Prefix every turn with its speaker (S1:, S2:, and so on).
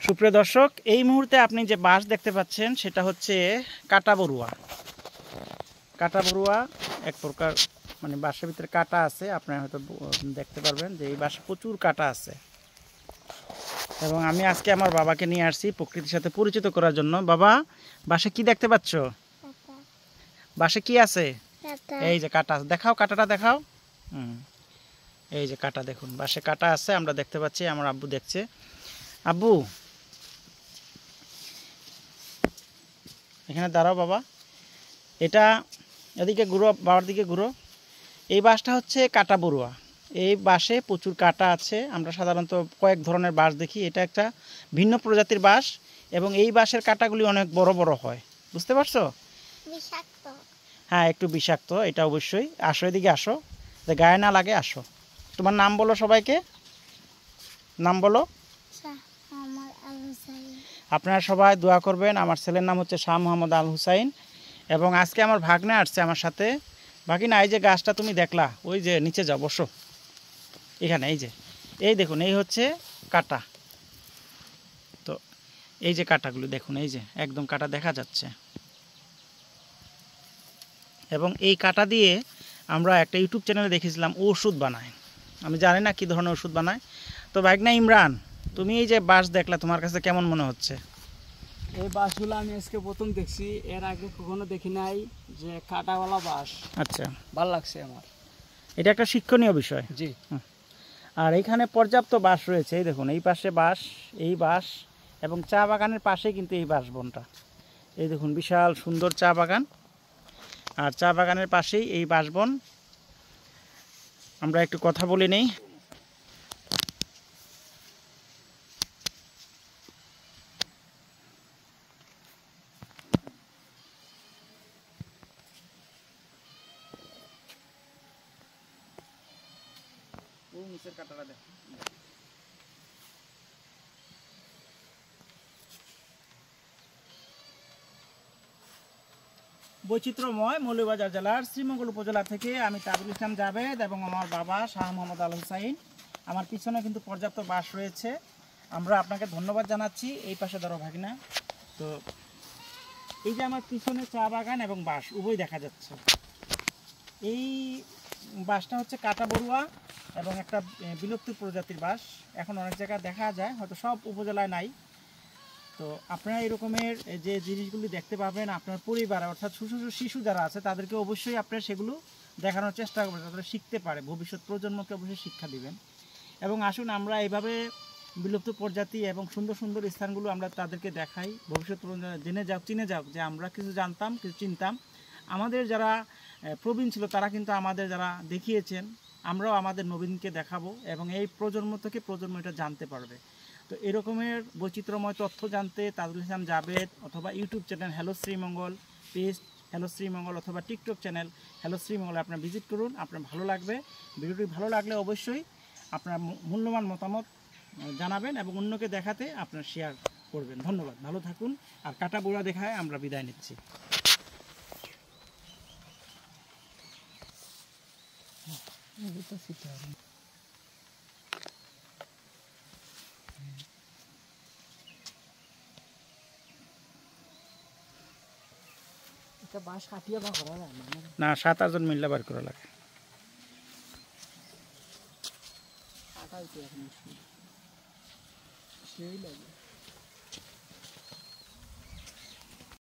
S1: সুপ্রিয় দর্শক, এই মুহূর্তে আপনি যে বাঁশ দেখতে পাচ্ছেন সেটা হচ্ছে কাটা বড়ুয়া। কাটা বড়ুয়া এক প্রকার, মানে বাঁশের ভিতরে কাটা আছে। আপনারা হয়তো দেখতে পারবেন যে এই বাঁশে প্রচুর কাটা আছে। এবং আমি আজকে আমার বাবাকে নিয়ে আসছি প্রকৃতির সাথে পরিচিত করার জন্য। বাবা, বাঁশে কি দেখতে পাচ্ছ? বাঁশে কি আছে? এই যে কাটা। দেখাও, কাটাটা দেখাও। এই যে কাটা, দেখুন বাঁশে কাটা আছে, আমরা দেখতে পাচ্ছি। আমার আব্বু দেখছে। আব্বু, এখানে দাঁড়াও বাবা। এটা এদিকে ঘুরো, বাবার দিকে ঘুরো। এই বাঁশটা হচ্ছে কাটা বড়ুয়া। এই বাঁশে প্রচুর কাটা আছে। আমরা সাধারণত কয়েক ধরনের বাঁশ দেখি, এটা একটা ভিন্ন প্রজাতির বাঁশ এবং এই বাঁশের কাটাগুলি অনেক বড় বড় হয়। বুঝতে পারছো?
S2: বিষাক্ত।
S1: হ্যাঁ, একটু বিষাক্ত এটা অবশ্যই। আসো, এদিকে আসো, গায়ে না লাগে, আসো। তোমার নাম বলো, সবাইকে নাম বলো। আপনারা সবাই দোয়া করবেন। আমার ছেলের নাম হচ্ছে শাহ মোহাম্মদ আল হুসাইন। এবং আজকে আমার ভাগ্নে আসছে আমার সাথে। ভাগিনা, এই যে গাছটা তুমি দেখলা, ওই যে নিচে যাও, বসো এখানে। এই যে, এই দেখুন, এই হচ্ছে কাটা। তো এই যে কাটাগুলো দেখুন, এই যে একদম কাটা দেখা যাচ্ছে। এবং এই কাটা দিয়ে আমরা একটা ইউটিউব চ্যানেলে দেখেছিলাম ওষুধ বানায়। আমি জানি না কী ধরনের ওষুধ বানায়। তো ভাগনা ইমরান, তুমি এই যে বাঁশ দেখলা, তোমার কাছে কেমন মনে হচ্ছে?
S3: এই বাঁশগুলো আমি আজকে প্রথম দেখছি, এর আগে কখনো দেখি নাই যে কাটাওয়ালা বাঁশ।
S1: আচ্ছা,
S3: ভালো লাগছে আমার।
S1: এটা একটা শিক্ষণীয় বিষয়।
S3: জি।
S1: আর এইখানে পর্যাপ্ত বাঁশ রয়েছে। এই দেখুন, এই পাশে বাঁশ, এই বাঁশ, এবং চা বাগানের পাশে কিন্তু এই বাঁশ বনটা। এই দেখুন, বিশাল সুন্দর চা বাগান, আর চা বাগানের পাশেই এই বাঁশবন। আমরা একটু কথা বলে নেই। বৈচিত্র্যময় মৌলভীবাজার জেলার শ্রীমঙ্গল উপজেলা থেকে আমি তাজুল ইসলাম জাভেদ এবং আমার বাবা শাহ মোহাম্মদ আল হুসাইন। আমার পিছনে কিন্তু পর্যাপ্ত বাঁশ রয়েছে। আমরা আপনাকে ধন্যবাদ জানাচ্ছি। এই পাশে ধরো ভাগিনা। তো এই যে আমার পিছনে চা বাগান এবং বাঁশ উভয় দেখা যাচ্ছে। এই বাঁশটা হচ্ছে কাটা বড়ুয়া এবং একটা বিলুপ্ত প্রজাতির বাঁশ। এখন অনেক জায়গায় দেখা যায়, হয়তো সব উপজেলায় নাই। তো আপনারা এই রকমের যে জিনিসগুলি দেখতে পাবেন আপনার পরিবার, অর্থাৎ ছোটো ছোটো শিশু যারা আছে তাদেরকে অবশ্যই আপনারা সেগুলো দেখানোর চেষ্টা করবেন, তারা শিখতে পারে। ভবিষ্যৎ প্রজন্মকে অবশ্যই শিক্ষা দিবেন। এবং আসুন আমরা এইভাবে বিলুপ্ত প্রজাতি এবং সুন্দর সুন্দর স্থানগুলো আমরা তাদেরকে দেখাই। ভবিষ্যৎ চিনে যাক যে আমরা কিছু জানতাম, কিছু চিনতাম। আমাদের যারা প্রবীণ ছিল তারা কিন্তু আমাদের যারা দেখিয়েছেন, আমরাও আমাদের নবীনকে দেখাবো এবং এই প্রজন্ম থেকে প্রজন্ম এটা জানতে পারবে। তো এরকমের বৈচিত্র্যময় তথ্য জানতে তাজুল ইসলাম জাভেদ অথবা YouTube channel hello Sreemangal, page hello Sreemangal অথবা টিকটক চ্যানেল হ্যালো শ্রীমঙ্গল আপনারা ভিজিট করুন। আপনার ভালো লাগবে। ভিডিওটি ভালো লাগলে অবশ্যই আপনার মূল্যবান মতামত জানাবেন এবং অন্যকে দেখাতে আপনার শেয়ার করবেন। ধন্যবাদ, ভালো থাকুন। আর কাটা বড়ুয়া দেখায় আমরা বিদায় নিচ্ছি।
S3: বাঁশ কাটিয়ে বা করা যায়
S1: না, 7-8 জন মিললে বার করা লাগে।
S3: কাটাইতে এখন সেই লাগে।